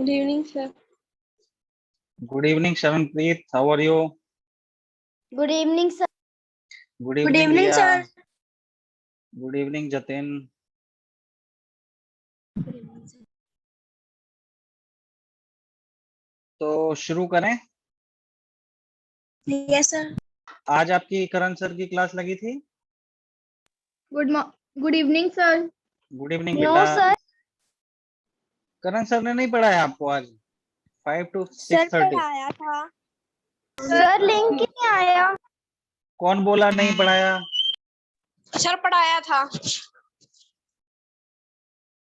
Good evening, sir. Good evening, Shavanpreet. How are you? Good evening, sir. Good Good evening, evening, Riya. sir. Good evening, Jatin. तो शुरू करें। Yes, sir. आज आपकी करण sir की class लगी थी। Good evening, sir. Good evening No, बेटा। sir. करण sir ने नहीं पढ़ाया आपको आज 5 to सर 6:30? पढ़ाया था। सर लिंक ही नहीं आया। कौन बोला नहीं पढ़ाया? सर पढ़ाया था।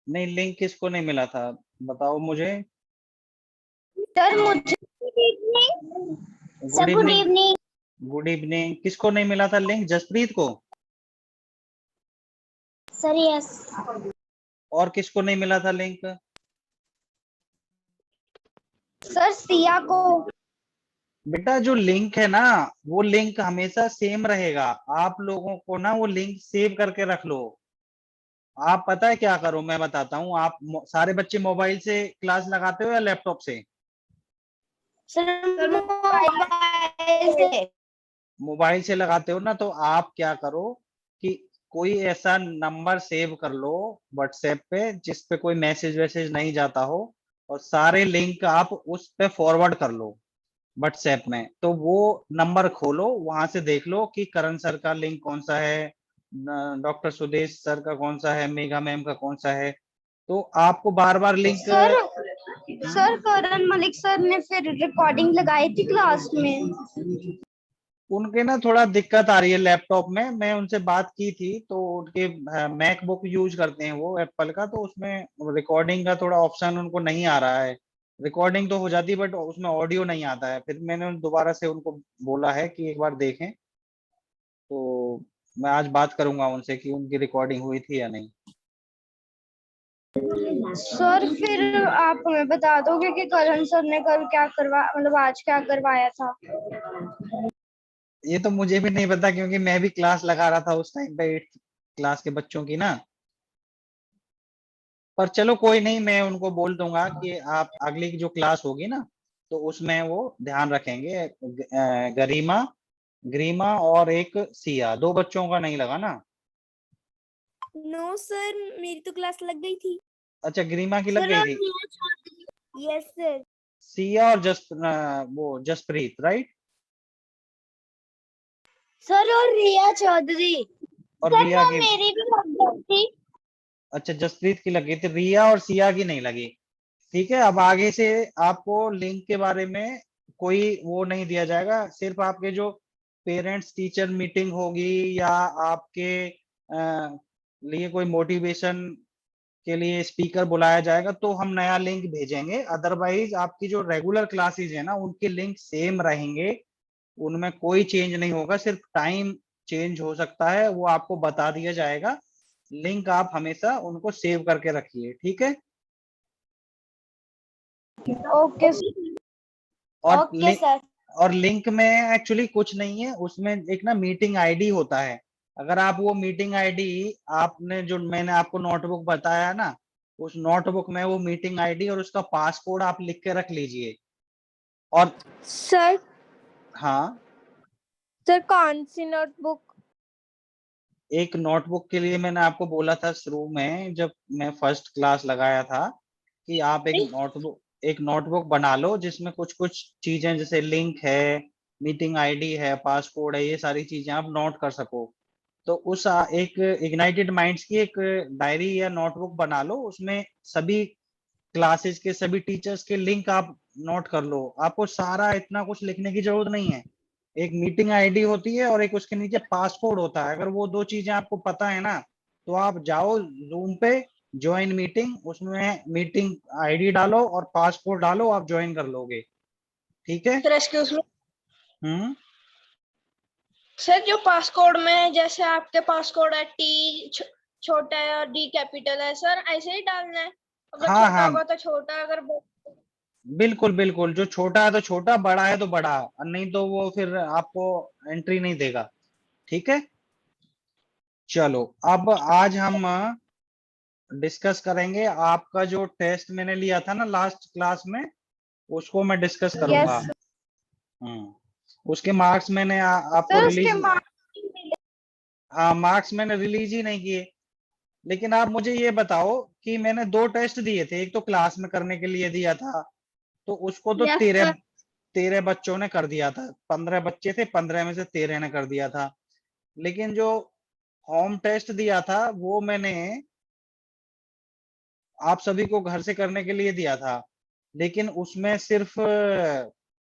नहीं, लिंक किसको नहीं मिला था बताओ मुझे। सर मुझे good evening. Good sir good evening. Evening. Good evening. किसको नहीं मिला था लिंक? जसप्रीत को। Sir yes. और किसको नहीं मिला था लिंक? सर सिया को। बेटा जो लिंक है ना, वो लिंक हमेशा सेम रहेगा। आप लोगों को ना वो लिंक सेव करके रख लो। आप पता है क्या करो, मैं बताता हूँ। आप सारे बच्चे मोबाइल से क्लास लगाते हो या लैपटॉप से? सर मोबाइल से। मोबाइल से लगाते हो ना, तो आप क्या करो कि कोई ऐसा नंबर सेव कर लो व्हाट्सएप पे जिस पे कोई मैसेज वैसेज नहीं जाता हो, और सारे लिंक आप उस पे फॉरवर्ड कर लो व्हाट्सएप में। तो वो नंबर खोलो, वहां से देख लो कि करण सर का लिंक कौन सा है, डॉक्टर सुदेश सर का कौन सा है, मेघा मैम का कौन सा है। तो आपको बार बार लिंक। सर करण मलिक सर ने फिर रिकॉर्डिंग लगाई थी क्लास में। उनके ना थोड़ा दिक्कत आ रही है लैपटॉप में। मैं उनसे बात की थी, तो उनके मैकबुक यूज करते हैं वो एप्पल का, तो उसमें रिकॉर्डिंग का थोड़ा ऑप्शन उनको नहीं आ रहा है। रिकॉर्डिंग तो हो जाती है बट उसमें ऑडियो नहीं आता है। फिर मैंने दोबारा से उनको बोला है कि एक बार देखें। तो मैं आज बात करूंगा उनसे कि उनकी रिकॉर्डिंग हुई थी या नहीं। सर फिर आप हमें बता दोगे कि करण सर ने कल क्या करवा मतलब आज क्या करवाया था? ये तो मुझे भी नहीं पता, क्योंकि मैं भी क्लास लगा रहा था उस टाइम पे 8th क्लास के बच्चों की ना। पर चलो कोई नहीं, मैं उनको बोल दूंगा कि आप अगली जो क्लास होगी ना, तो उसमें वो ध्यान रखेंगे। गरिमा, ग्रीमा और एक सिया, दो बच्चों का नहीं लगा ना? नो सर मेरी तो क्लास लग गई थी। अच्छा, ग्रीमा की लग गई थी। Yes sir. सिया और वो जसप्रीत, राइट? सर और रिया चौधरी। और सर रिया वो की। मेरी भी लग गई थी। अच्छा, जसप्रीत की लगी थी, रिया और सिया की नहीं लगी। ठीक है, अब आगे से आपको लिंक के बारे में कोई वो नहीं दिया जाएगा। सिर्फ आपके जो पेरेंट्स टीचर मीटिंग होगी या आपके लिए कोई मोटिवेशन के लिए स्पीकर बुलाया जाएगा, तो हम नया लिंक भेजेंगे। अदरवाइज आपकी जो रेगुलर क्लासेस है ना, उनके लिंक सेम रहेंगे, उनमें कोई चेंज नहीं होगा। सिर्फ टाइम चेंज हो सकता है, वो आपको बता दिया जाएगा। लिंक आप हमेशा उनको सेव करके रखिए, ठीक है? ओके और ओके सर। और लिंक में एक्चुअली कुछ नहीं है, उसमें एक ना मीटिंग आईडी होता है। अगर आप वो मीटिंग आईडी, आपने जो मैंने आपको नोटबुक बताया ना, उस नोटबुक में वो मीटिंग आईडी और उसका पासकोड आप लिख के रख लीजिए। और सर हाँ, सर कौन सी नोटबुक? एक नोटबुक के लिए मैंने आपको बोला था शुरू में जब मैं फर्स्ट क्लास लगाया था, कि आप एक नोटबुक बना लो जिसमें कुछ कुछ चीजें जैसे लिंक है, मीटिंग आईडी है, पासकोड है, ये सारी चीजें आप नोट कर सको। तो उस एक इग्नाइटेड माइंड्स की एक डायरी या नोटबुक बना लो, उसमें सभी क्लासेस के सभी टीचर्स के लिंक आप नोट कर लो। आपको सारा इतना कुछ लिखने की जरूरत नहीं है। एक मीटिंग आईडी होती है और एक उसके नीचे पासकोड होता है। अगर वो दो चीजें आपको पता है ना, तो आप जाओ जूम पे, ज्वाइन मीटिंग, उसमें मीटिंग आईडी डालो और पासकोड डालो, आप ज्वाइन कर लोगे। ठीक है? Sir excuse me. Hmm. Sir जो पासकोड में जैसे आपके पासकोड है टी छोटा है और डी कैपिटल है, सर ऐसे ही डालना है? अगर हाँ छोटा हाँ, होगा तो छोटा, अगर बिल्कुल बिल्कुल, जो छोटा है तो छोटा, बड़ा है तो बड़ा, और नहीं तो वो फिर आपको एंट्री नहीं देगा। ठीक है? चलो, अब आज हम डिस्कस करेंगे। आपका जो टेस्ट मैंने लिया था ना लास्ट क्लास में, उसको मैं डिस्कस करूंगा। यस उसके मार्क्स मैंने आपको सर, उसके रिलीज, हाँ मार्क्स मैंने रिलीज ही नहीं किए। लेकिन आप मुझे ये बताओ कि मैंने 2 टेस्ट दिए थे, एक तो क्लास में करने के लिए दिया था, तो उसको तो यस तेरह सर। तेरह बच्चों ने कर दिया था। 15 बच्चे थे, 15 में से 13 ने कर दिया था। लेकिन जो होम टेस्ट दिया था वो मैंने आप सभी को घर से करने के लिए दिया था, लेकिन उसमें सिर्फ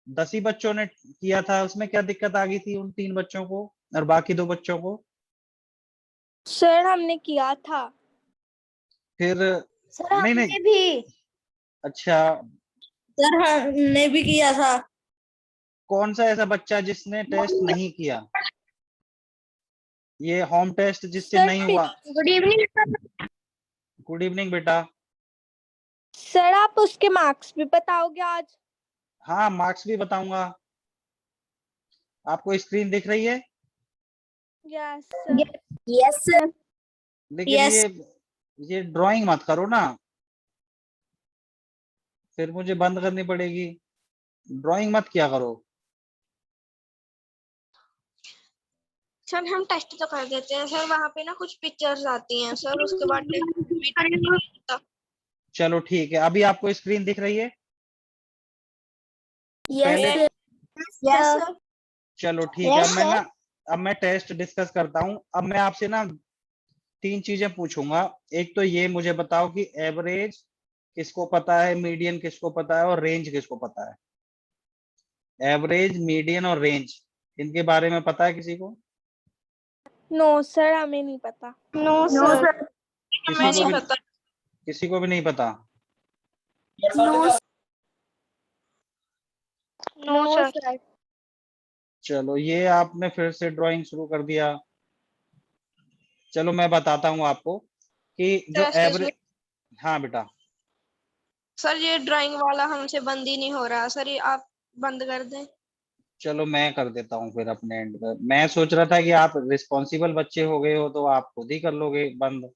10 ही बच्चों ने किया था। उसमें क्या दिक्कत आ गई थी उन 3 बच्चों को और बाकी 2 बच्चों को? सर हमने किया था। फिर सर नहीं नहीं, हमने भी। अच्छा, सर हमने भी किया था। कौन सा ऐसा बच्चा जिसने टेस्ट नहीं किया? ये होम टेस्ट जिससे सर नहीं हुआ? Good evening sir. Good evening बेटा। सर आप उसके मार्क्स भी बताओगे आज? हाँ मार्क्स भी बताऊंगा। आपको स्क्रीन दिख रही है? Yes sir. Yes sir. लेकिन यस ये ड्राइंग मत करो ना, फिर मुझे बंद करनी पड़ेगी। ड्राइंग मत किया करो। सर हम टेस्ट तो कर देते हैं सर, वहाँ पे ना कुछ पिक्चर्स आती हैं सर, उसके बाद टेस्ट। चलो ठीक है, अभी आपको स्क्रीन दिख रही है? पहले यस यस सर। सर। चलो ठीक है, अब मैं टेस्ट डिस्कस करता हूँ। अब मैं आपसे ना 3 चीजें पूछूंगा। एक तो ये मुझे बताओ कि एवरेज किसको पता है, मीडियन किसको पता है और रेंज किसको पता है? एवरेज, मीडियन और रेंज, इनके बारे में पता है किसी को? नो सर हमें नहीं पता। No sir. किसी हमें को नहीं भी पता। किसी को भी नहीं पता? No no sir. चलो ये आपने फिर से ड्राइंग शुरू कर दिया। चलो मैं बताता हूँ आपको कि सर जो एक्सक्यूज मी। एवरेज, हाँ बेटा। सर ये ड्राइंग वाला हमसे बंद ही नहीं हो रहा सर, ये आप बंद कर दें। चलो मैं कर देता हूँ फिर अपने एंड पर। मैं सोच रहा था कि आप रिस्पॉन्सिबल बच्चे हो गए हो तो आप खुद ही कर लोगे बंद।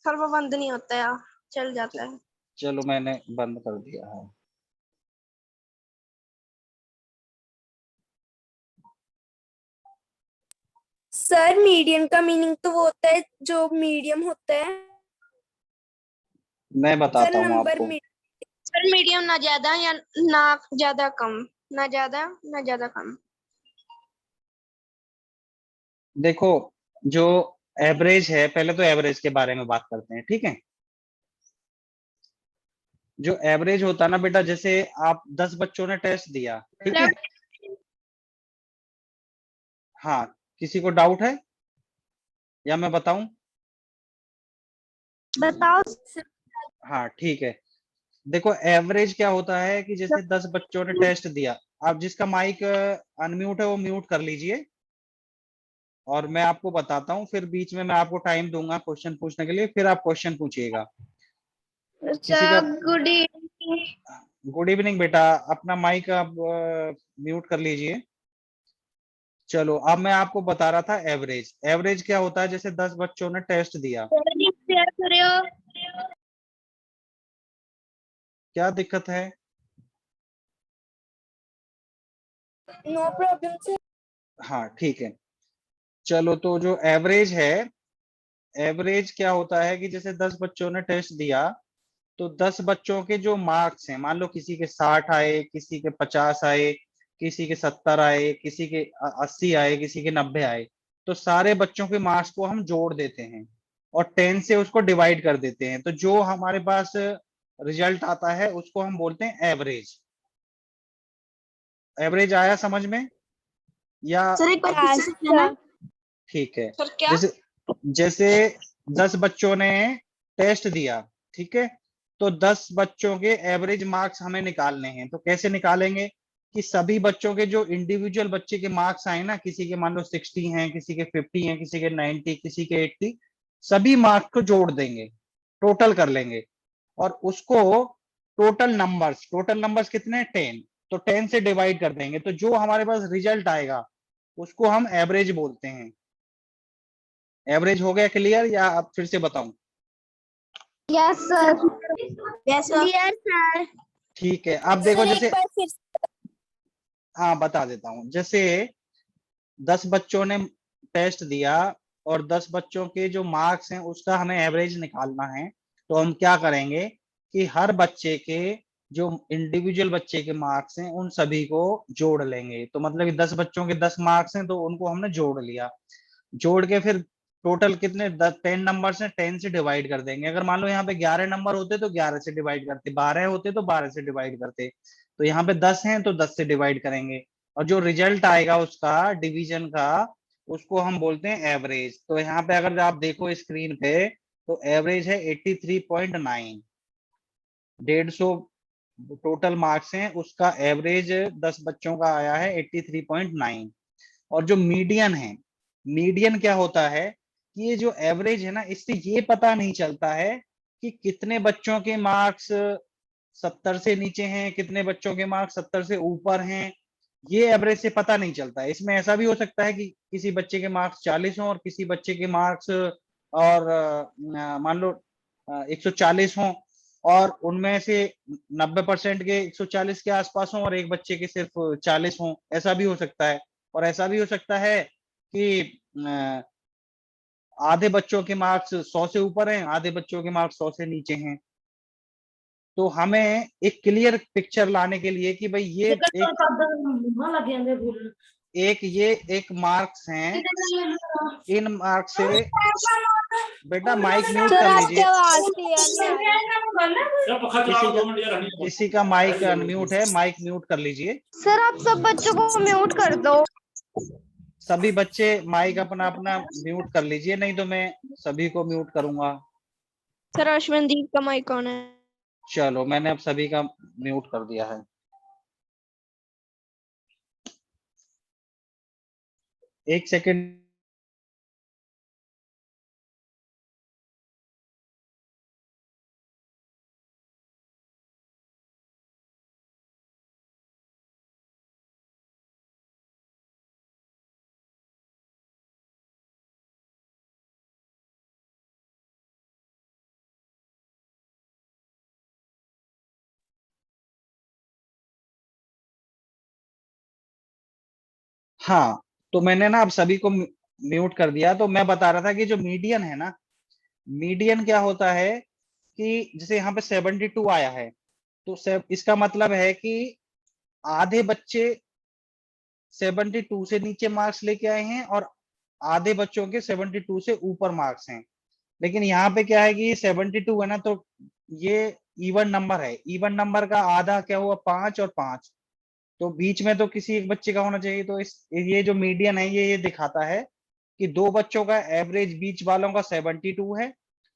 सर वो बंद नहीं होता है, चल जाता है। चलो मैंने बंद कर दिया है। सर मीडियम का मीनिंग तो वो होता है जो मीडियम होता है। मैं सर बताता हूँ नंबर आपको। सर मीडियम ना ज्यादा या ना ज्यादा कम, ना ज्यादा ना ज्यादा कम। देखो, जो एवरेज है, पहले तो एवरेज के बारे में बात करते हैं, ठीक है? जो एवरेज होता है ना बेटा, जैसे आप 10 बच्चों ने टेस्ट दिया, ठीक है? हाँ, किसी को डाउट है या मैं बताऊं? बताओ। हाँ ठीक है। देखो एवरेज क्या होता है कि जैसे 10 बच्चों ने टेस्ट दिया। आप जिसका माइक अनम्यूट है वो म्यूट कर लीजिए, और मैं आपको बताता हूँ। फिर बीच में मैं आपको टाइम दूंगा क्वेश्चन पूछने के लिए, फिर आप क्वेश्चन पूछिएगा। किसी का? Good evening. गुड इवनिंग बेटा। अपना माइक आप म्यूट कर लीजिए। चलो अब मैं आपको बता रहा था एवरेज। एवरेज क्या होता है, जैसे 10 बच्चों ने टेस्ट दिया। शेयर करियो। क्या दिक्कत है? No problem sir. हाँ ठीक है। चलो तो जो एवरेज है, एवरेज क्या होता है कि जैसे 10 बच्चों ने टेस्ट दिया, तो 10 बच्चों के जो मार्क्स हैं, मान लो किसी के 60 आए, किसी के 50 आए, किसी के 70 आए, किसी के 80 आए, किसी के 90 आए, तो सारे बच्चों के मार्क्स को हम जोड़ देते हैं और 10 से उसको डिवाइड कर देते हैं। तो जो हमारे पास रिजल्ट आता है उसको हम बोलते हैं एवरेज। एवरेज आया समझ में? या सर एक बार अब? फिर से कहना। ठीक है। सर क्या? जैसे जैसे 10 बच्चों ने टेस्ट दिया, ठीक है? तो 10 बच्चों के एवरेज मार्क्स हमें निकालने हैं। तो कैसे निकालेंगे कि सभी बच्चों के जो इंडिविजुअल बच्चे के मार्क्स आए ना, किसी के मान लो 60 हैं, किसी के 50 हैं, किसी के 90, किसी के 80, सभी मार्क्स को जोड़ देंगे, टोटल कर लेंगे, और उसको टोटल नंबर्स कितने हैं? 10। तो 10 से डिवाइड कर देंगे, तो जो हमारे पास रिजल्ट आएगा उसको हम एवरेज बोलते हैं। एवरेज हो गया क्लियर या अब फिर से बताऊं? Yes sir. Yes sir. Clear sir. ठीक है, अब देखो सर एक जैसे, बार फिर हाँ बता देता हूँ। जैसे 10 बच्चों ने टेस्ट दिया और 10 बच्चों के जो मार्क्स हैं उसका हमें एवरेज निकालना है। तो हम क्या करेंगे कि हर बच्चे के जो इंडिविजुअल बच्चे के मार्क्स हैं उन सभी को जोड़ लेंगे। तो मतलब कि 10 बच्चों के 10 मार्क्स हैं तो उनको हमने जोड़ लिया। जोड़ के फिर टोटल कितने 10 नंबर से 10 से डिवाइड कर देंगे। अगर मान लो यहाँ पे 11 नंबर होते तो 11 से डिवाइड करते, 12 होते तो 12 से डिवाइड करते। तो यहाँ पे 10 हैं तो 10 से डिवाइड करेंगे, और जो रिजल्ट आएगा उसका डिवीजन का, उसको हम बोलते हैं एवरेज। तो यहाँ पे अगर आप देखो स्क्रीन पे, तो एवरेज है 83.9। 150 टोटल मार्क्स हैं, उसका एवरेज 10 बच्चों का आया है 83.9। और जो मीडियन है, मीडियन क्या होता है कि ये जो एवरेज है ना, इससे ये पता नहीं चलता है कि कितने बच्चों के मार्क्स 70 से नीचे हैं, कितने बच्चों के मार्क्स 70 से ऊपर हैं। ये एवरेज से पता नहीं चलता है। इसमें ऐसा भी हो सकता है कि किसी बच्चे के मार्क्स 40 हों और किसी बच्चे के मार्क्स और मान लो 140 हों, और उनमें से 90% के 140 के आसपास हों और एक बच्चे के सिर्फ 40 हों। ऐसा भी हो सकता है। और ऐसा भी हो सकता है कि आधे बच्चों के मार्क्स 100 से ऊपर हैं, आधे बच्चों के मार्क्स 100 से नीचे हैं। तो हमें एक क्लियर पिक्चर लाने के लिए कि भाई ये एक मार्क्स हैं, इन मार्क्स से, बेटा माइक म्यूट सर कर आपकी लीजिए। आवाज क्लियर नहीं आ रही। किसी का माइक अनम्यूट है, माइक म्यूट कर लीजिए। सर आप सब बच्चों को म्यूट कर दो। सभी बच्चे माइक अपना अपना म्यूट कर लीजिए, नहीं तो मैं सभी को म्यूट करूंगा। सर अश्वनदीप का माइक ऑन है। चलो मैंने अब सभी का म्यूट कर दिया है। एक सेकेंड। हाँ, तो मैंने ना अब सभी को म्यूट कर दिया। तो मैं बता रहा था कि जो मीडियन है ना, मीडियन क्या होता है कि जैसे यहाँ पे 72 आया है, तो इसका मतलब है कि आधे बच्चे 72 से नीचे मार्क्स लेके आए हैं और आधे बच्चों के 72 से ऊपर मार्क्स हैं। लेकिन यहाँ पे क्या है कि 72 है ना, तो ये इवन नंबर है। इवन नंबर का आधा क्या हुआ, 5 और 5, तो बीच में तो किसी एक बच्चे का होना चाहिए। तो ये जो मीडियन है ये दिखाता है कि दो बच्चों का एवरेज बीच वालों का 72 है,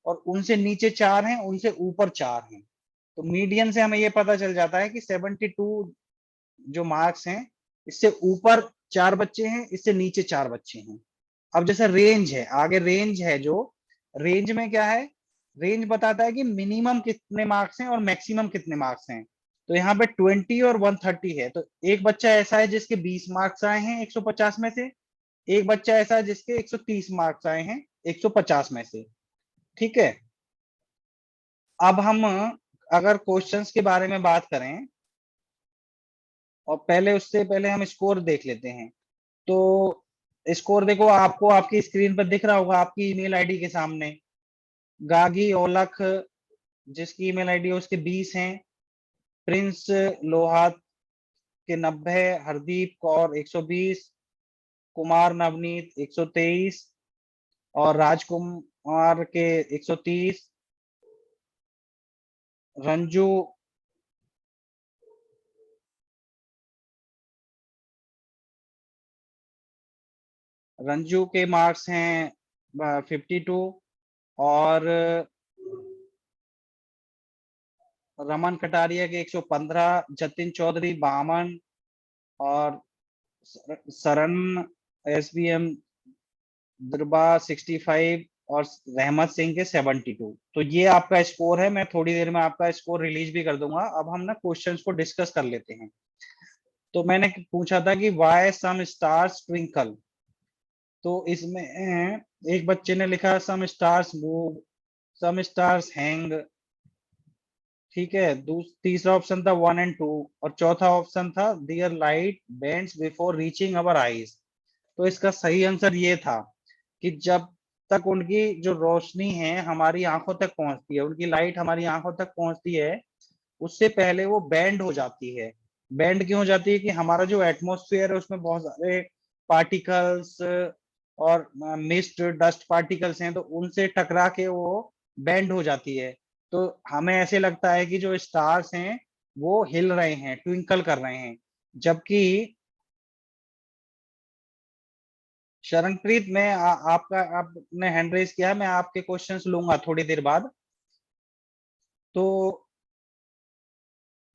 और उनसे नीचे 4 हैं, उनसे ऊपर 4 हैं। तो मीडियन से हमें ये पता चल जाता है कि 72 जो मार्क्स हैं, इससे ऊपर 4 बच्चे हैं, इससे नीचे 4 बच्चे हैं। अब जैसे रेंज है, आगे रेंज है, जो रेंज में क्या है, रेंज बताता है कि मिनिमम कितने मार्क्स हैं और मैक्सिमम कितने मार्क्स हैं। तो यहाँ पे 20 और 130 है। तो एक बच्चा ऐसा है जिसके 20 मार्क्स आए हैं 150 में से, एक बच्चा ऐसा है जिसके 130 मार्क्स आए हैं 150 में से। ठीक है। अब हम अगर क्वेश्चंस के बारे में बात करें, और पहले उससे पहले हम स्कोर देख लेते हैं। तो स्कोर देखो, आपको आपकी स्क्रीन पर दिख रहा होगा आपकी ईमेल आईडी के सामने। गागी ओलख जिसकी ईमेल आईडी है उसके 20 हैं, प्रिंस लोहात के 90, हरदीप कौर 120, कुमार नवनीत 123, और राजकुमार के 130, रंजू रंजू के मार्क्स हैं 52, और रमन कटारिया के 115, जतिन चौधरी 52, और शरण SBM दुर्बा 65, और रहमत सिंह के 72। तो ये आपका स्कोर है। मैं थोड़ी देर में आपका स्कोर रिलीज भी कर दूंगा। अब हम ना क्वेश्चंस को डिस्कस कर लेते हैं। तो मैंने पूछा था कि वाई सम स्टार्स ट्विंकल। तो इसमें एक बच्चे ने लिखा सम स्टार्स मूव सम स्टार्स हैंग, ठीक है। तीसरा ऑप्शन था 1 एंड 2, और चौथा ऑप्शन था there light bends before reaching our eyes. तो इसका सही आंसर ये था कि जब तक उनकी जो रोशनी है हमारी आंखों तक पहुंचती है, उनकी लाइट हमारी आंखों तक पहुंचती है, उससे पहले वो बैंड हो जाती है। बैंड क्यों हो जाती है कि हमारा जो एटमॉस्फेयर है उसमें बहुत सारे पार्टिकल्स और मिस्ट डस्ट पार्टिकल्स हैं, तो उनसे टकरा के वो बैंड हो जाती है। तो हमें ऐसे लगता है कि जो स्टार्स हैं वो हिल रहे हैं, ट्विंकल कर रहे हैं। जबकि शरणप्रीत, मैं आपने हैंड रेज किया है, मैं आपके क्वेश्चंस लूंगा थोड़ी देर बाद। तो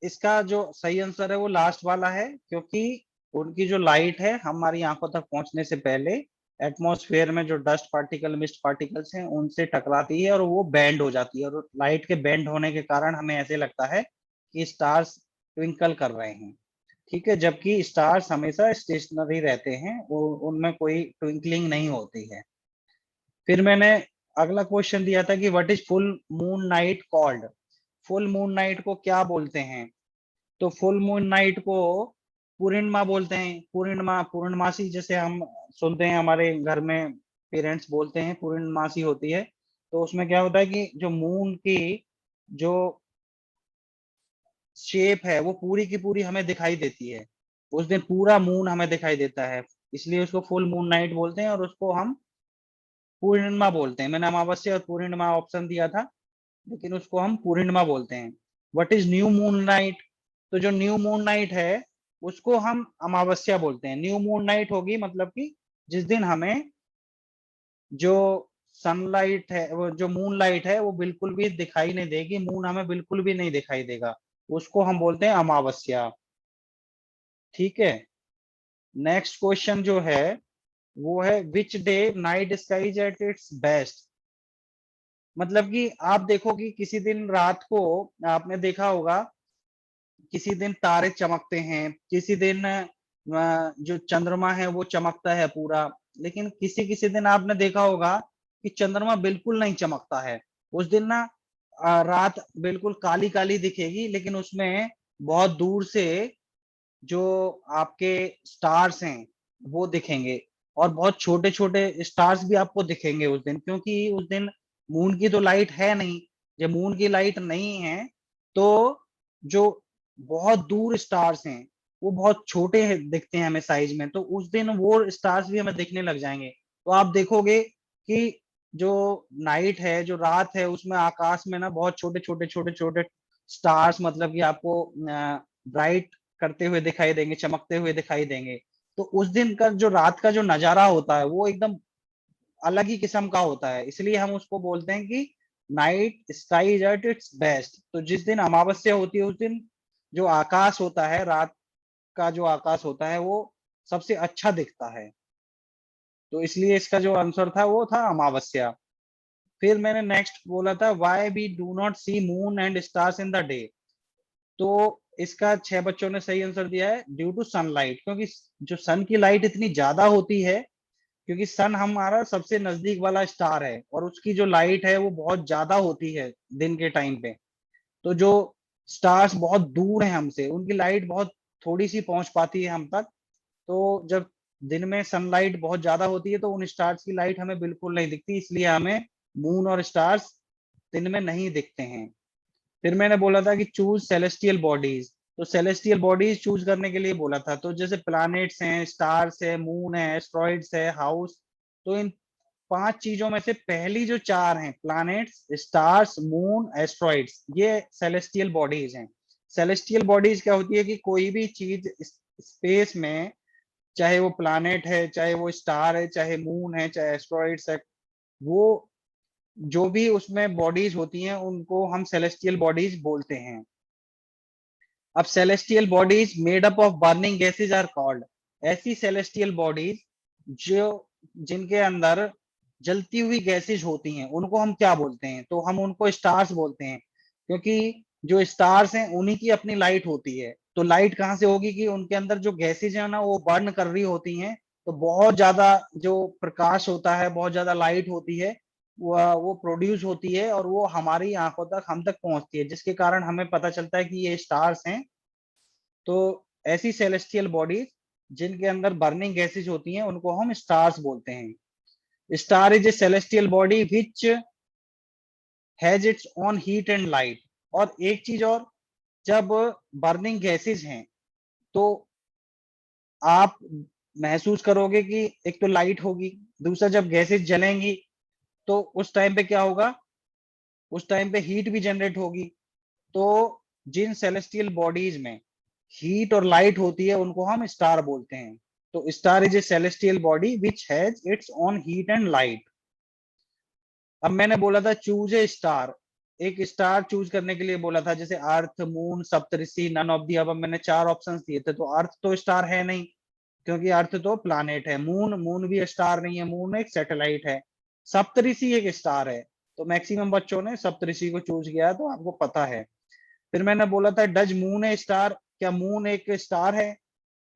इसका जो सही आंसर है वो लास्ट वाला है, क्योंकि उनकी जो लाइट है हमारी आंखों तक पहुंचने से पहले एटमॉस्फेयर में जो डस्ट पार्टिकल मिस्ट पार्टिकल्स हैं उनसे टकराती है और वो बैंड हो जाती है, और लाइट के बैंड होने के कारण हमें ऐसे लगता है कि स्टार्स ट्विंकल कर रहे हैं। ठीक है, जबकि स्टार्स हमेशा स्टेशनरी रहते हैं, उनमें कोई ट्विंकलिंग नहीं होती है। फिर मैंने अगला क्वेश्चन दिया था कि what is full moon night called. Full moon night को क्या बोलते हैं? तो फुल मून नाइट को पूर्णिमा बोलते हैं। पूर्णिमा, पूर्णमासी जैसे हम सुनते हैं हमारे घर में पेरेंट्स बोलते हैं पूर्णमासी होती है। तो उसमें क्या होता है कि जो मून की जो शेप है वो पूरी की पूरी हमें दिखाई देती है। उस दिन पूरा मून हमें दिखाई देता है, इसलिए उसको फुल मून नाइट बोलते हैं, और उसको हम पूर्णिमा बोलते हैं। मैंने अमावस्या और पूर्णिमा ऑप्शन दिया था, लेकिन उसको हम पूर्णिमा बोलते हैं। What is new moon night? तो जो न्यू मून नाइट है उसको हम अमावस्या बोलते हैं। न्यू मून नाइट होगी मतलब कि जिस दिन हमें जो सनलाइट है, वो जो मून लाइट है वो बिल्कुल भी दिखाई नहीं देगी, मून हमें बिल्कुल भी नहीं दिखाई देगा, उसको हम बोलते हैं अमावस्या। ठीक है, नेक्स्ट क्वेश्चन जो है वो है which day night skies at its best. मतलब कि आप देखो कि किसी दिन रात को आपने देखा होगा, किसी दिन तारे चमकते हैं, किसी दिन जो चंद्रमा है वो चमकता है पूरा, लेकिन किसी किसी दिन आपने देखा होगा कि चंद्रमा बिल्कुल नहीं चमकता है। उस दिन ना रात बिल्कुल काली काली दिखेगी, लेकिन उसमें बहुत दूर से जो आपके स्टार्स हैं वो दिखेंगे, और बहुत छोटे छोटे स्टार्स भी आपको दिखेंगे उस दिन, क्योंकि उस दिन मून की तो लाइट है नहीं। जब मून की लाइट नहीं है तो जो बहुत दूर स्टार्स हैं वो बहुत छोटे दिखते हैं हमें साइज में, तो उस दिन वो स्टार्स भी हमें दिखने लग जाएंगे। तो आप देखोगे कि जो नाइट है, जो रात है, उसमें आकाश में ना बहुत छोटे छोटे छोटे छोटे स्टार्स, मतलब कि आपको ब्राइट करते हुए दिखाई देंगे, चमकते हुए दिखाई देंगे। तो उस दिन का जो रात का जो नजारा होता है वो एकदम अलग ही किस्म का होता है, इसलिए हम उसको बोलते हैं कि night sky is eight its best. तो जिस दिन अमावस्या होती है उस दिन जो आकाश होता है, रात का जो आकाश होता है वो सबसे अच्छा दिखता है। तो इसलिए इसका जो आंसर था वो था अमावस्या। फिर मैंने नेक्स्ट बोला था why we do not see moon and stars in the day. तो इसका 6 बच्चों ने सही आंसर दिया है ड्यू टू सनलाइट, क्योंकि जो सन की लाइट इतनी ज्यादा होती है, क्योंकि सन हमारा सबसे नजदीक वाला स्टार है और उसकी जो लाइट है वो बहुत ज्यादा होती है दिन के टाइम पे। तो जो स्टार्स बहुत दूर हैं हमसे उनकी लाइट बहुत थोड़ी सी पहुंच पाती है हम तक। तो जब दिन में सनलाइट बहुत ज्यादा होती है तो उन स्टार्स की लाइट हमें बिल्कुल नहीं दिखती, इसलिए हमें मून और स्टार्स दिन में नहीं दिखते हैं। फिर मैंने बोला था कि चूज सेलेस्टियल बॉडीज। तो सेलेस्टियल बॉडीज चूज करने के लिए बोला था, तो जैसे प्लैनेट्स हैं, स्टार्स है, मून है, एस्ट्रॉइड्स है, हाउस। तो इन 5 चीजों में से पहली जो 4 हैं, प्लैनेट्स, स्टार्स, मून, एस्ट्रॉइड्स, ये सेलेस्टियल बॉडीज हैं। सेलेस्टियल बॉडीज क्या होती है कि कोई भी चीज स्पेस में, चाहे वो प्लैनेट है, चाहे वो स्टार है, चाहे मून है, चाहे एस्ट्रॉइड्स है, वो जो भी उसमें बॉडीज होती हैं उनको हम सेलेस्टियल बॉडीज बोलते हैं। अब celestial bodies made up of burning gases are called. ऐसी सेलेस्टियल बॉडीज जो जिनके अंदर जलती हुई गैसेज होती हैं उनको हम क्या बोलते हैं? तो हम उनको स्टार्स बोलते हैं, क्योंकि जो स्टार्स हैं उन्हीं की अपनी लाइट होती है। तो लाइट कहाँ से होगी कि उनके अंदर जो गैसेज है ना वो बर्न कर रही होती हैं, तो बहुत ज्यादा जो प्रकाश होता है, बहुत ज्यादा लाइट होती है, वो प्रोड्यूस होती है और वो हमारी आंखों तक हम तक पहुंचती है, जिसके कारण हमें पता चलता है कि ये स्टार्स हैं। तो ऐसी सेलेस्टियल बॉडीज जिनके अंदर बर्निंग गैसेज होती हैं उनको हम स्टार्स बोलते हैं। Star is a celestial body which has its own heat and light. और एक चीज और, जब बर्निंग गैसेज हैं तो आप महसूस करोगे कि एक तो लाइट होगी, दूसरा जब गैसेज जलेंगी तो उस टाइम पे क्या होगा, उस टाइम पे हीट भी जनरेट होगी। तो जिन सेलेस्टियल बॉडीज में हीट और लाइट होती है उनको हम स्टार बोलते हैं। तो star is a celestial body which has its own heat and light. अब मैंने बोला था चूज ए स्टार, एक स्टार चूज करने के लिए बोला था, जैसे earth, moon, Saptarishi, none of the. अब मैंने 4 ऑप्शंस दिए थे, तो अर्थ तो स्टार है नहीं, क्योंकि अर्थ तो प्लानेट है। मून, मून भी स्टार नहीं है, मून एक सैटेलाइट है। सप्तऋषि एक स्टार है, तो मैक्सिमम बच्चों ने सप्तऋषि को चूज किया, तो आपको पता है। फिर मैंने बोला था डज मून ए स्टार, क्या मून एक स्टार है?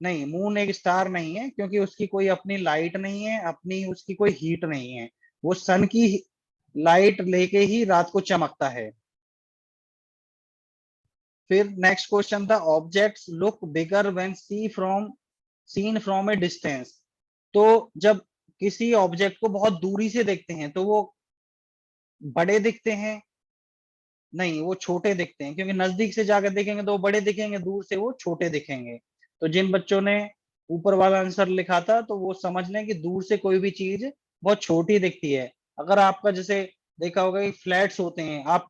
नहीं, मून एक स्टार नहीं है, क्योंकि उसकी कोई अपनी लाइट नहीं है, अपनी उसकी कोई हीट नहीं है। वो सन की लाइट लेके ही रात को चमकता है। फिर नेक्स्ट क्वेश्चन था objects look bigger when seen from a distance. तो जब किसी ऑब्जेक्ट को बहुत दूरी से देखते हैं तो वो बड़े दिखते हैं? नहीं, वो छोटे दिखते हैं, क्योंकि नजदीक से जाकर देखेंगे तो वो बड़े दिखेंगे, दूर से वो छोटे दिखेंगे। तो जिन बच्चों ने ऊपर वाला आंसर लिखा था तो वो समझ लें कि दूर से कोई भी चीज बहुत छोटी दिखती है। अगर आपका जैसे देखा होगा कि फ्लैट्स होते हैं, आप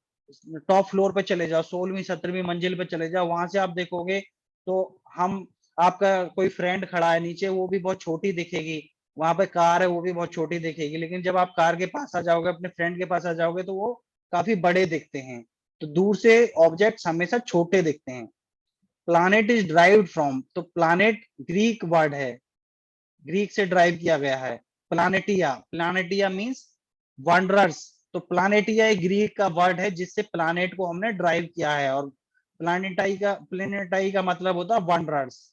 टॉप फ्लोर पे चले जाओ, 16वीं 17वीं मंजिल पे चले जाओ, वहां से आप देखोगे तो हम आपका कोई फ्रेंड खड़ा है नीचे, वो भी बहुत छोटी दिखेगी। वहां पे कार है, वो भी बहुत छोटी दिखेगी। लेकिन जब आप कार के पास आ जाओगे, अपने फ्रेंड के पास आ जाओगे, तो वो काफी बड़े दिखते हैं। तो दूर से ऑब्जेक्ट्स हमेशा छोटे दिखते हैं। प्लानेट इज ड्राइव्ड फ्रॉम, तो प्लानेट ग्रीक वर्ड है, ग्रीक से ड्राइव किया गया है। प्लानेटिया, प्लानेटिया मींस वंडरर्स। तो प्लानेटिया एक ग्रीक का वर्ड है जिससे प्लानेट को हमने ड्राइव किया है, और प्लानेटाई का मतलब होता है वंडरर्स।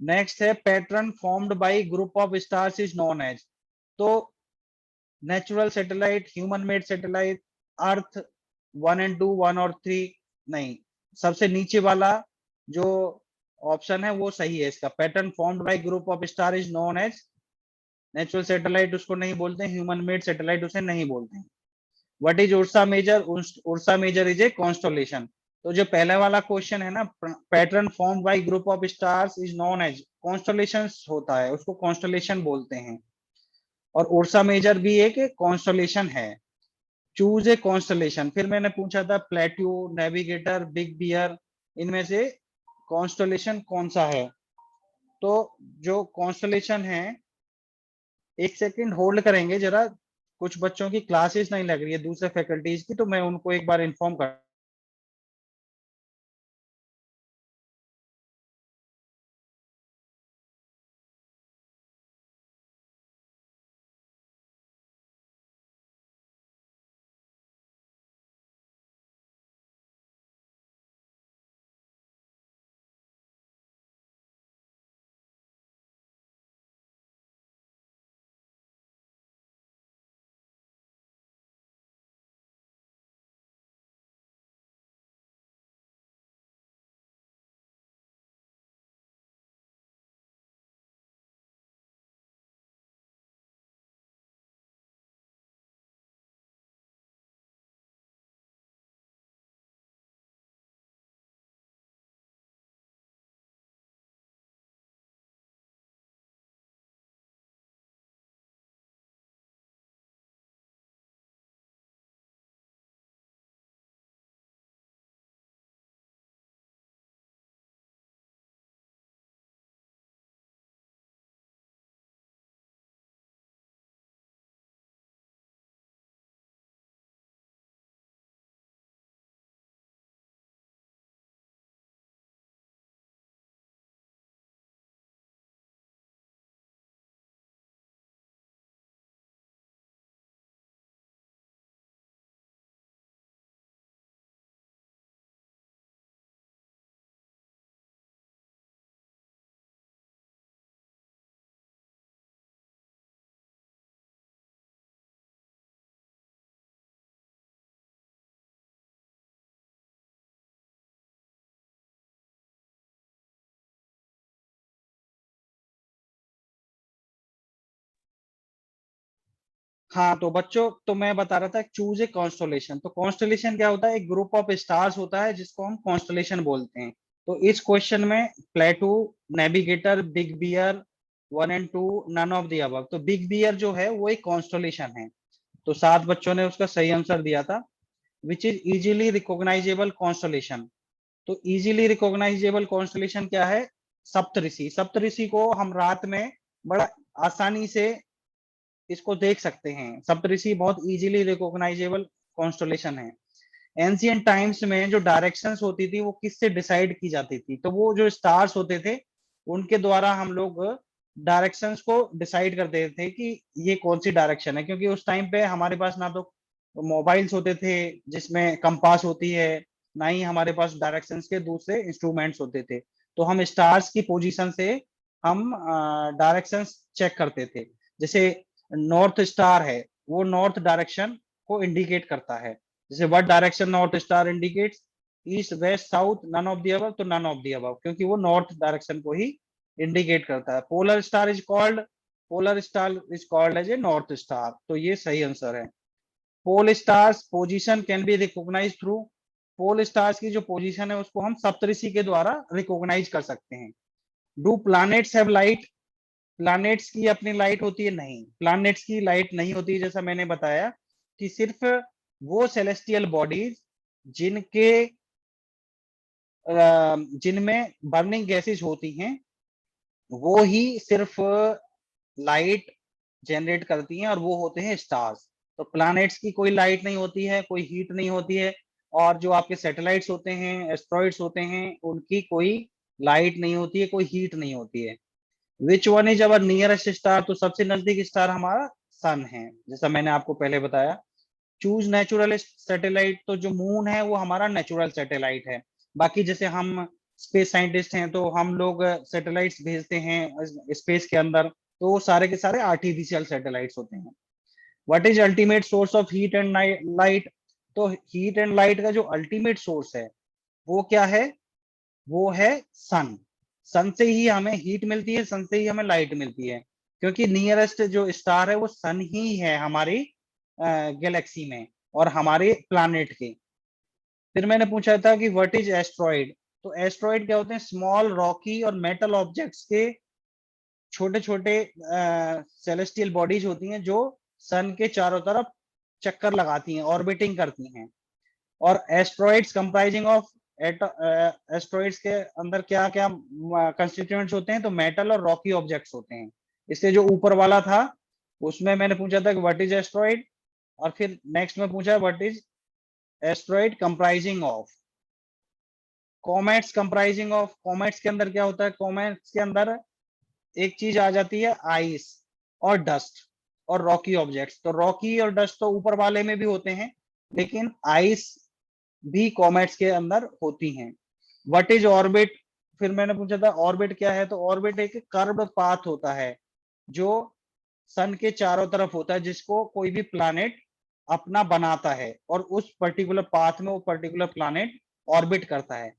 नेक्स्ट है pattern formed by group of stars is known as. तो natural satellite, human made satellite, earth 1 and 2, 1 और 3? नहीं, सबसे नीचे वाला जो ऑप्शन है वो सही है इसका। Pattern formed by group of star is known as natural satellite, उसको नहीं बोलते हैं। ह्यूमन मेड सैटेलाइट उसे नहीं बोलते हैं। What is Ursa Major? Ursa Major is a constellation. तो जो पहले वाला क्वेश्चन है ना, pattern formed by group of stars is known as, constellation होता है, उसको कॉन्स्टोलेशन बोलते हैं। और उर्सा मेजर भी एक कॉन्स्टोलेशन है। Choose a constellation. फिर मैंने पूछा था प्लेट्यू, नेविगेटर, बिग बियर, इनमें से कॉन्स्टलेशन कौन सा है? तो जो कॉन्स्टलेशन है, एक सेकंड होल्ड करेंगे जरा, कुछ बच्चों की क्लासेस नहीं लग रही है दूसरे फैकल्टीज की, तो मैं उनको एक बार इन्फॉर्म कर हाँ तो बच्चों, तो मैं बता रहा था चूज ए कॉन्स्टलेशन। तो कॉन्स्टलेशन क्या होता है? एक ग्रुप ऑफ स्टार्स होता है जिसको हम कॉन्स्टलेशन बोलते हैं। तो इस क्वेश्चन में प्लेटो, नेविगेटर, बिग बियर, 1 और 2, नन ऑफ द अबव। तो बिग बियर जो है वो एक कॉन्स्टलेशन है। तो 7 बच्चों ने उसका सही आंसर दिया था। Which is easily recognisable constellation. तो इजीली रिकॉग्नाइजेबल कॉन्स्टलेशन क्या है? सप्तऋषि। सप्तऋषि को हम रात में बड़ा आसानी से इसको देख सकते हैं। सप्तऋषि बहुत इजीली रिकॉग्नाइजेबल कॉन्स्टलेशन है। एंशियंट टाइम्स में जो डायरेक्शंस होती थी वो किससे डिसाइड की जाती थी? तो वो जो स्टार्स होते थे उनके द्वारा हम लोग डायरेक्शंस को डिसाइड करते थे कि ये कौन सी डायरेक्शन है। क्योंकि उस टाइम पे हमारे पास ना तो मोबाइल्स होते थे जिसमें कंपास होती है, ना ही हमारे पास डायरेक्शंस के दूसरे इंस्ट्रूमेंट्स होते थे। तो हम स्टार्स की पोजीशन से हम डायरेक्शंस चेक करते थे। जैसे नॉर्थ स्टार है, वो नॉर्थ डायरेक्शन को इंडिकेट करता है। जैसे what direction north star indicates? East, west, south, none of the above. तो नन ऑफ द अबव, क्योंकि वो नॉर्थ डायरेक्शन को ही इंडिकेट करता है। Polar star is called as a north star. तो ये सही आंसर है। Pole stars position can be recognise through. Pole stars की जो पोजीशन है उसको हम सप्तऋषि के द्वारा रिकॉग्नाइज कर सकते हैं। Do planets have light? Planets की अपनी लाइट होती है? नहीं, प्लैनेट्स की लाइट नहीं होती। जैसा मैंने बताया कि सिर्फ वो सेलेस्टियल बॉडीज जिनके जिनमें बर्निंग गैसेस होती हैं वो ही सिर्फ लाइट जनरेट करती हैं, और वो होते हैं स्टार्स। तो प्लैनेट्स की कोई लाइट नहीं होती है, कोई हीट नहीं होती है। और जो आपके सैटेलाइट्स होते हैं, एस्ट्रॉइड्स होते हैं, उनकी कोई लाइट नहीं होती है, कोई हीट नहीं होती है। Which one is our nearest star? तो सबसे नजदीक स्टार हमारा सन है, जैसा मैंने आपको पहले बताया। Choose natural satellite? तो जो मून है वो हमारा नेचुरल सैटेलाइट है। बाकी जैसे हम स्पेस साइंटिस्ट हैं तो हम लोग सैटेलाइट्स भेजते हैं स्पेस के अंदर, तो वो सारे के सारे आर्टिफिशियल सैटेलाइट्स होते हैं। What is ultimate source of heat and light? तो हीट एंड लाइट का जो अल्टीमेट सोर्स है वो क्या है? वो है सन। सन से ही हमें हीट मिलती है, सन से ही हमें लाइट मिलती है। क्योंकि नियरेस्ट जो स्टार है वो सन ही है हमारी गैलेक्सी में और हमारे प्लानिट के। फिर मैंने पूछा था कि व्हाट इज एस्ट्रॉइड? तो एस्ट्रॉइड क्या होते हैं? स्मॉल रॉकी और मेटल ऑब्जेक्ट्स के छोटे छोटे सेलेस्टियल बॉडीज होती हैं जो सन के चारों तरफ चक्कर लगाती हैं, ऑर्बिटिंग करती हैं। और एस्ट्रॉइड्स कंप्राइजिंग ऑफ एस्ट्रॉइड्स के अंदर क्या क्या कंस्टिट्यूएंट्स होते हैं? तो मेटल और रॉकी ऑब्जेक्ट्स होते हैं। इससे जो ऊपर वाला था उसमें मैंने पूछा था कि व्हाट इज एस्ट्रॉइड, और फिर नेक्स्ट में पूछा what is asteroid comprising of. Comets comprising of. Comets के अंदर क्या होता है? कॉमेट्स के अंदर एक चीज आ जाती है, आइस और डस्ट और रॉकी ऑब्जेक्ट्स। तो रॉकी और डस्ट तो ऊपर वाले में भी होते हैं, लेकिन आइस भी कॉमेट्स के अंदर होती हैं। What is orbit? फिर मैंने पूछा था ऑर्बिट क्या है? तो ऑर्बिट एक कर्व पाथ होता है जो सन के चारों तरफ होता है, जिसको कोई भी प्लैनेट अपना बनाता है और उस पर्टिकुलर पाथ में वो पर्टिकुलर प्लैनेट ऑर्बिट करता है।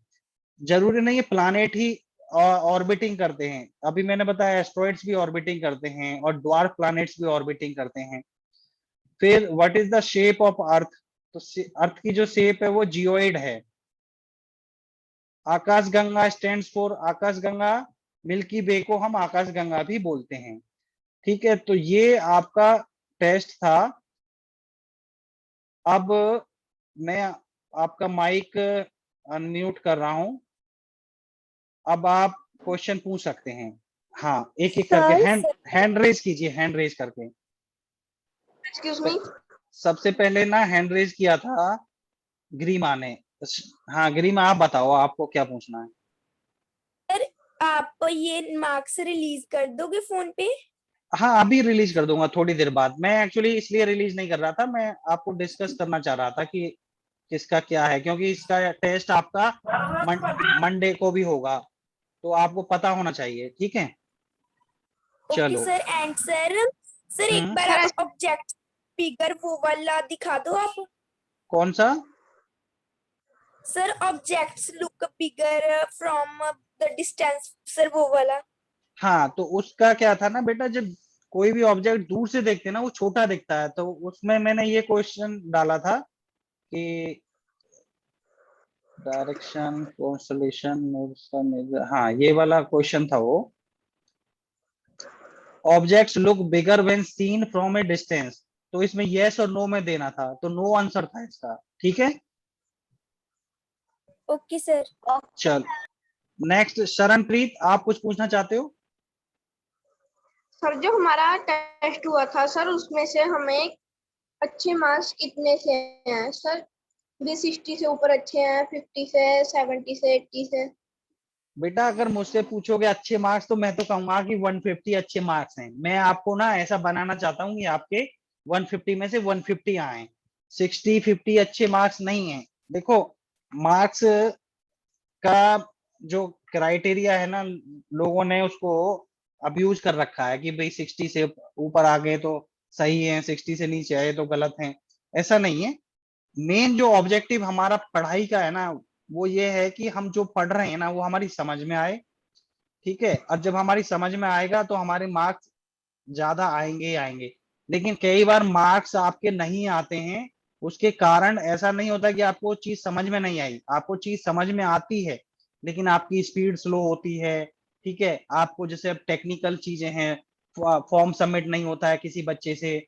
जरूरी नहीं है प्लैनेट ही ऑर्बिटिंग करते हैं। अभी मैंने बताया एस्ट्रॉइड्स भी ऑर्बिटिंग करते हैं और ड्वार्फ प्लैनेट्स भी ऑर्बिटिंग करते हैं। फिर what is the shape of earth? तो अर्थ की जो शेप है वो जियोइड है। आकाशगंगा स्टैंड्स फॉर आकाशगंगा। मिल्की वे को हम आकाशगंगा भी बोलते हैं। ठीक है, तो ये आपका टेस्ट था। अब मैं आपका माइक अनम्यूट कर रहा हूं। अब आप क्वेश्चन पूछ सकते हैं। हाँ, एक एक करके सर हैंड रेज कीजिए, हैंड रेज करके। Excuse me. सबसे पहले ना हैंड रेज किया था ग्रीमा ने। हाँ ग्रीमा, आप बताओ आपको क्या पूछना है। सर आप ये मार्क्स रिलीज कर दोगे फोन पे? हाँ अभी रिलीज कर दूंगा थोड़ी देर बाद। मैं एक्चुअली इसलिए रिलीज नहीं कर रहा था, मैं आपको डिस्कस करना चाह रहा था कि किसका क्या है, क्योंकि इसका टेस्ट आपका मंडे को भी होगा, तो आपको पता होना चाहिए। ठीक है, ओके चलो। सर। एंड सर एक बार सर, आप ऑब्जेक्ट फिगर वो वाला दिखा दो आप। कौन सा? Sir objects look bigger from the distance, sir वो वाला। हाँ तो उसका क्या था ना बेटा, जब कोई भी ऑब्जेक्ट दूर से देखते हैं ना वो छोटा दिखता है, तो उसमें मैंने ये क्वेश्चन डाला था कि डायरेक्शन कॉन्स्टलेशन, हाँ ये वाला क्वेश्चन था वो। Objects look bigger when seen from a distance, तो इसमें यस और नो में देना था, तो नो आंसर था इसका। ठीक है, ओके सर। चल नेक्स्ट शरणप्रीत, आप कुछ पूछना चाहते हो? सर जो हमारा टेस्ट हुआ था सर, उसमें से हमें अच्छे मार्क्स कितने से हैं सर? 360 से ऊपर अच्छे हैं, 50 से, 70 से, 80 से? बेटा अगर मुझसे पूछोगे अच्छे मार्क्स, तो मैं तो कहूंगा कि 150 अच्छे मार्क्स हैं। मैं आपको ना ऐसा बनाना चाहता हूँ कि आपके 150 में से 150 आए, 60-50 अच्छे मार्क्स नहीं है। देखो मार्क्स का जो क्राइटेरिया है ना, लोगों ने उसको अब्यूज कर रखा है कि भाई 60 से ऊपर आ गए तो सही है, 60 से नीचे आए तो गलत है। ऐसा नहीं है। मेन जो ऑब्जेक्टिव हमारा पढ़ाई का है ना, वो ये है कि हम जो पढ़ रहे हैं ना वो हमारी समझ में आए। ठीक है, और जब हमारी समझ में आएगा तो हमारे मार्क्स ज्यादा आएंगे ही आएंगे। लेकिन कई बार मार्क्स आपके नहीं आते हैं, उसके कारण ऐसा नहीं होता कि आपको चीज समझ में नहीं आई, आपको चीज समझ में आती है, लेकिन आपकी स्पीड स्लो होती है। ठीक है, आपको जैसे अब टेक्निकल चीजें हैं, फॉर्म सबमिट नहीं होता है किसी बच्चे से,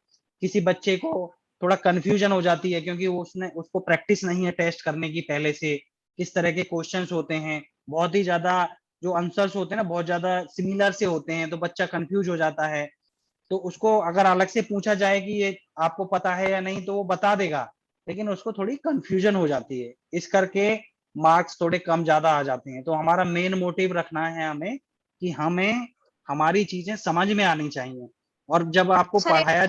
किसी बच्चे को थोड़ा कंफ्यूजन हो जाती है क्योंकि उसको प्रैक्टिस नहीं है टेस्ट करने की पहले से, किस तरह के क्वेश्चंस होते हैं, बहुत ही ज्यादा जो आंसर्स होते हैं ना बहुत ज्यादा सिमिलर से होते हैं, तो बच्चा कंफ्यूज हो जाता है। तो उसको अगर अलग से पूछा जाए कि ये आपको पता है या नहीं, तो वो बता देगा, लेकिन उसको थोड़ी कंफ्यूजन हो जाती है, इस करके मार्क्स थोड़े कम ज्यादा आ जाते हैं। तो हमारा मेन मोटिव रखना है हमें कि हमें हमारी चीजें समझ में आनी चाहिए। और जब आपको सर पढ़ाया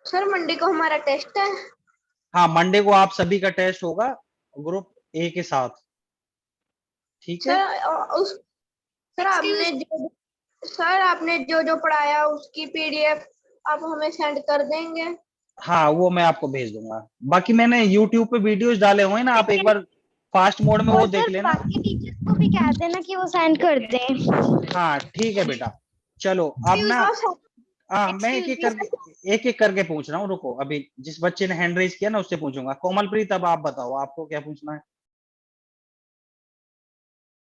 सर मंडे को हमारा टेस्ट है। हाँ मंडे को आप सभी का टेस्ट होगा ग्रुप ए के साथ। ठीक है, सर उस सर आपने जो जो पढ़ाया उसकी पीडीएफ आप हमें सेंड कर देंगे? हाँ वो मैं आपको भेज दूंगा। बाकी मैंने यूट्यूब पे वीडियोस डाले हुए हैं ना, आप एक बार फास्ट मोड में वो और देख सर लेना। बाकी टीचर्स को भी कह देना कि वो सेंड कर दें। हाँ ठीक है बेटा, चलो अब ना, हाँ मैं एक एक करके पूछ रहा हूँ, रुको अभी जिस बच्चे ने हैंड रेज किया ना उससे पूछूंगा। कोमलप्रीत अब आप बताओ आपको क्या पूछना है,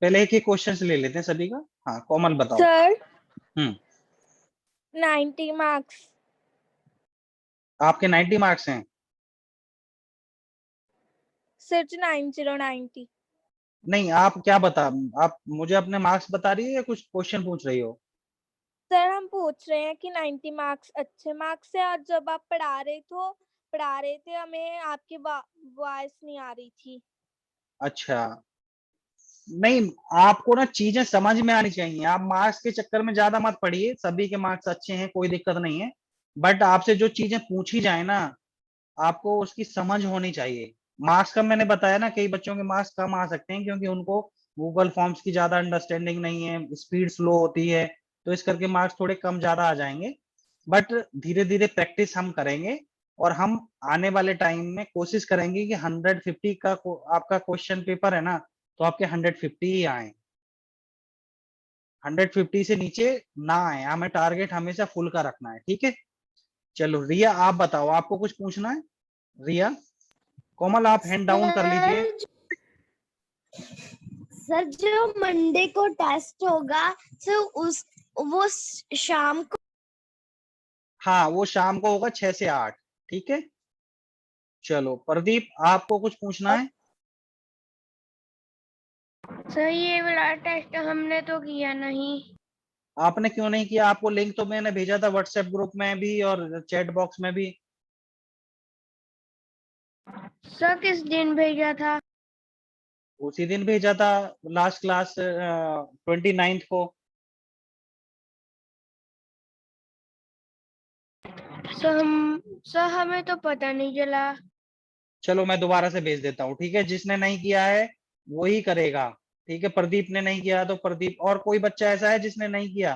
पहले एक एक क्वेश्चन ले लेते हैं सभी का। हाँ कोमल बताओ। Sir 90 marks. आपके 90 मार्क्स हैं? सर 90 नहीं आप क्या बता, आप मुझे अपने मार्क्स बता रही है या कुछ क्वेश्चन पूछ रही हो? सर हम पूछ रहे हैं कि 90 मार्क्स अच्छे मार्क्स है, और जब आप पढ़ा रहे थे हमें आपकी वॉइस नहीं आ रही थी। अच्छा, नहीं आपको ना चीजें समझ में आनी चाहिए, आप मार्क्स के चक्कर में ज्यादा मत पढ़िए, सभी के मार्क्स अच्छे हैं कोई दिक्कत नहीं है, बट आपसे जो चीजें पूछी जाए ना आपको उसकी समझ होनी चाहिए। मार्क्स कम मैंने बताया ना, कई बच्चों के मार्क्स कम आ सकते हैं क्योंकि उनको गूगल फॉर्म्स की ज्यादा अंडरस्टैंडिंग नहीं है, स्पीड स्लो होती है, तो इस करके मार्क्स थोड़े कम ज्यादा आ जाएंगे। बट धीरे धीरे प्रैक्टिस हम करेंगे और हम आने वाले टाइम में कोशिश करेंगे कि 150 का आपका क्वेश्चन पेपर है ना, तो आपके 150 ही आए, 150 से नीचे ना आए, हमें टारगेट हमेशा फुल का रखना है। ठीक है, चलो रिया आप बताओ आपको कुछ पूछना है? रिया, कोमल आप हैंड डाउन कर लीजिए। सर जो मंडे को टेस्ट होगा सर वो शाम को। हाँ वो शाम को होगा 6 से 8। ठीक है, चलो प्रदीप आपको कुछ पूछना है? सर ये वाला टेस्ट हमने तो किया नहीं। आपने क्यों नहीं किया? आपको लिंक तो मैंने भेजा था व्हाट्सएप ग्रुप में भी और चैट बॉक्स में भी। सर किस दिन भेजा था? उसी दिन भेजा था, लास्ट क्लास 29 को। सर हमें तो पता नहीं चला। चलो मैं दोबारा से भेज देता हूँ, ठीक है, जिसने नहीं किया है वही करेगा। ठीक है, प्रदीप ने नहीं किया तो प्रदीप, और कोई बच्चा ऐसा है जिसने नहीं किया?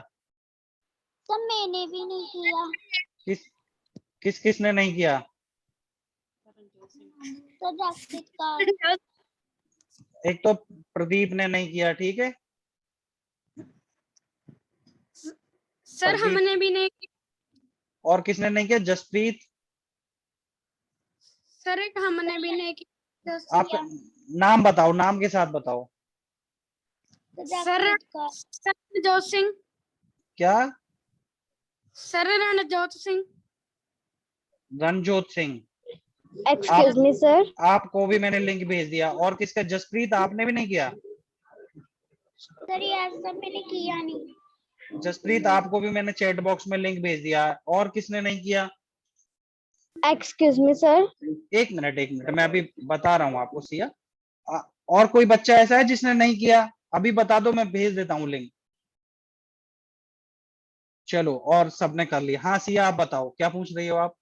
सर मैंने भी नहीं किया। किस किस किसने नहीं किया? सर रक्षित का। एक तो प्रदीप ने नहीं किया, ठीक है, सर प्रदीप, हमने भी नहीं की। और किसने नहीं किया? जसप्रीत, सर एक हमने भी नहीं की। आप नाम बताओ, नाम के साथ बताओ। सर रणजोत सिंह। क्या? Sir Ranjot Singh. Ranjot Singh. Excuse me sir. आपको भी मैंने लिंक भेज दिया। और किसका? जसप्रीत, आपने भी नहीं किया? सर ये ऐसा मैंने किया नहीं। जसप्रीत, आपको भी मैंने चैट बॉक्स में लिंक भेज दिया। और किसने नहीं किया? Excuse me sir. एक मिनट, एक मिनट, मैं अभी बता रहा हूँ आपको सिया। और कोई बच्चा ऐसा है जिसने नहीं किया? अभी बता दो, मैं भेज देता हूँ लिंक। चलो, और सबने कर लिया। हाँ सिया, आप बताओ क्या पूछ रही हो आप?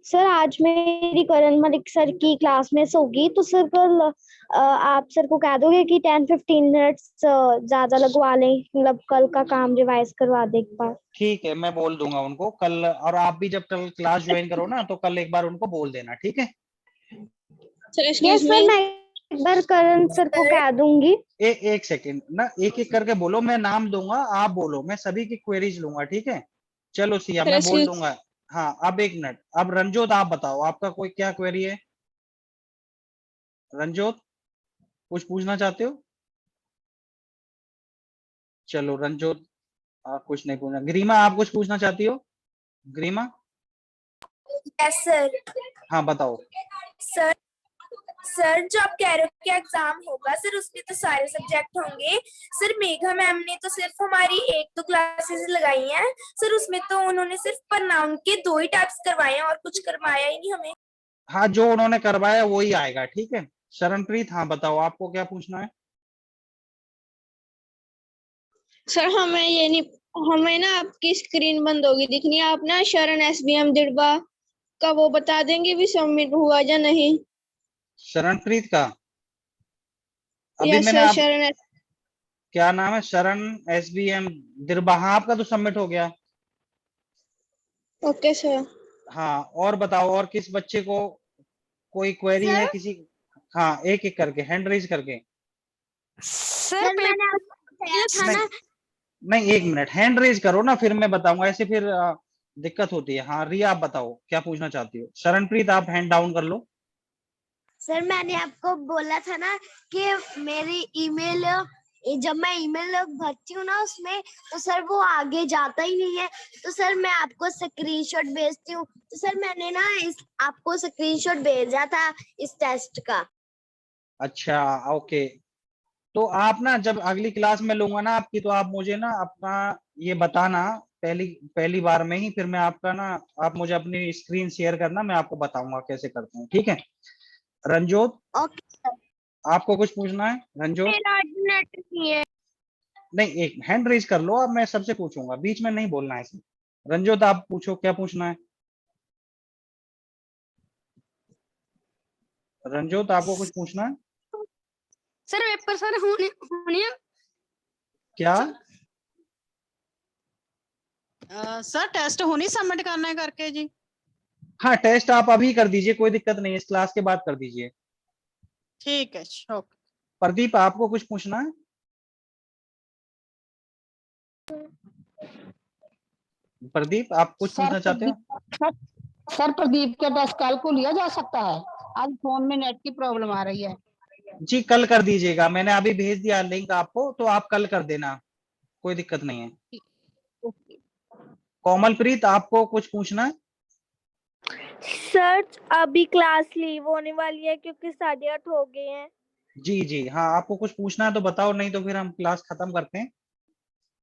सर आज मेरी करण मलिक सर की क्लास मिस होगी, तो सर कल आप सर को कह दोगे कि 10-15 मिनट्स ज्यादा लगवा लें, मतलब कल का काम रिवाइज करवा दे एक बार। ठीक है, मैं बोल दूंगा उनको कल। और आप भी जब कल क्लास ज्वाइन करो ना, तो कल एक बार उनको बोल देना, ठीक है? सर यस एक्सक्यूज सर, मी। मैं एक बार करण सर को कह दूंगी। एक सेकेंड ना, एक एक करके बोलो। मैं नाम दूंगा, आप बोलो, मैं सभी की क्वेरीज लूंगा, ठीक है? चलो सिया, सर मैं बोल एक्सक्यूज। दूंगा। हाँ, अब एक मिनट, अब रंजोत आप बताओ, आपका कोई क्या क्वेरी है? रंजोत, कुछ पूछना चाहते हो? चलो रंजोत, आप कुछ नहीं पूछना। ग्रीमा, आप कुछ पूछना चाहती हो? ग्रीमा, यस सर। हाँ बताओ। सर सर जो आप कह रहे हो कि एग्जाम होगा सर, उसमें तो सारे सब्जेक्ट होंगे। सर मेघा मैम ने तो सिर्फ हमारी 1-2 क्लासेस लगाई हैं सर, उसमें तो उन्होंने सिर्फ प्रनाउन के 2 ही टाइप्स करवाए हैं और कुछ करवाया ही नहीं हमें। हाँ, जो उन्होंने करवाया वही आएगा, ठीक है? शरणप्रीत, हाँ बताओ, आपको क्या पूछना है? सर हमें ये नहीं, हमें ना आपकी स्क्रीन बंद होगी दिखनी। आप ना शरण SBM दिड़बा का वो बता देंगे भी सबमिट हुआ या नहीं? शरणप्रीत का? अभी यस मैंने सर आप, शरण। क्या नाम है? शरण SBM दिरबा, हाँ आपका तो सबमिट हो गया। Okay sir. हाँ, और बताओ, और किस बच्चे को कोई क्वेरी है सर किसी? हाँ, एक एक करके हैंड रेज करके। सर मैंने आपको दिया था नहीं, ना। नहीं, एक मिनट, हैंड रेज करो ना, फिर मैं बताऊंगा। ऐसे फिर दिक्कत होती है। हाँ रिया, आप बताओ क्या पूछना चाहती हो? शरणप्रीत, आप हैंड डाउन कर लो। सर मैंने आपको बोला था ना कि मेरी ईमेल, जब मैं ईमेल भरती हूँ ना उसमें, तो सर वो आगे जाता ही नहीं है। तो सर मैं आपको स्क्रीनशॉट भेजती हूँ। तो सर मैंने ना इस आपको स्क्रीनशॉट भेजा था इस टेस्ट का। अच्छा, ओके। तो आप ना, जब अगली क्लास में लूंगा ना आपकी, तो आप मुझे ना अपना ये बताना पहली पहली बार में ही। फिर मैं आपका ना, आप मुझे अपनी स्क्रीन शेयर करना, मैं आपको बताऊंगा कैसे करते हैं, ठीक है? रंजोत, ओके सर। आपको कुछ पूछना है? रंजोत, मेरा नेट नहीं है। नहीं, एक हैंड रेज कर लो। अब मैं सबसे पूछूंगा, बीच में नहीं बोलना है ऐसे। रंजोत, आप पूछो, क्या पूछना है? रंजोत, आपको कुछ पूछना है? सर पेपर सर होने होने क्या? सर टेस्ट होनी सबमिट करना है करके जी। हाँ, टेस्ट आप अभी कर दीजिए, कोई दिक्कत नहीं है, इस क्लास के बाद कर दीजिए। ठीक है, ओके। प्रदीप, आपको कुछ पूछना है? प्रदीप, आप कुछ सर पूछना चाहते हो? सर प्रदीप के टेस्ट कल को लिया जा सकता है? आज फोन में नेट की प्रॉब्लम आ रही है। जी, कल कर दीजिएगा। मैंने अभी भेज दिया लिंक आपको, तो आप कल कर देना, कोई दिक्कत नहीं है। कोमलप्रीत, आपको कुछ पूछना है? सर अभी क्लास लीव होने वाली है क्योंकि 8:30 हो गए हैं। जी जी, हाँ, आपको कुछ पूछना है तो बताओ, नहीं तो फिर हम क्लास खत्म करते हैं।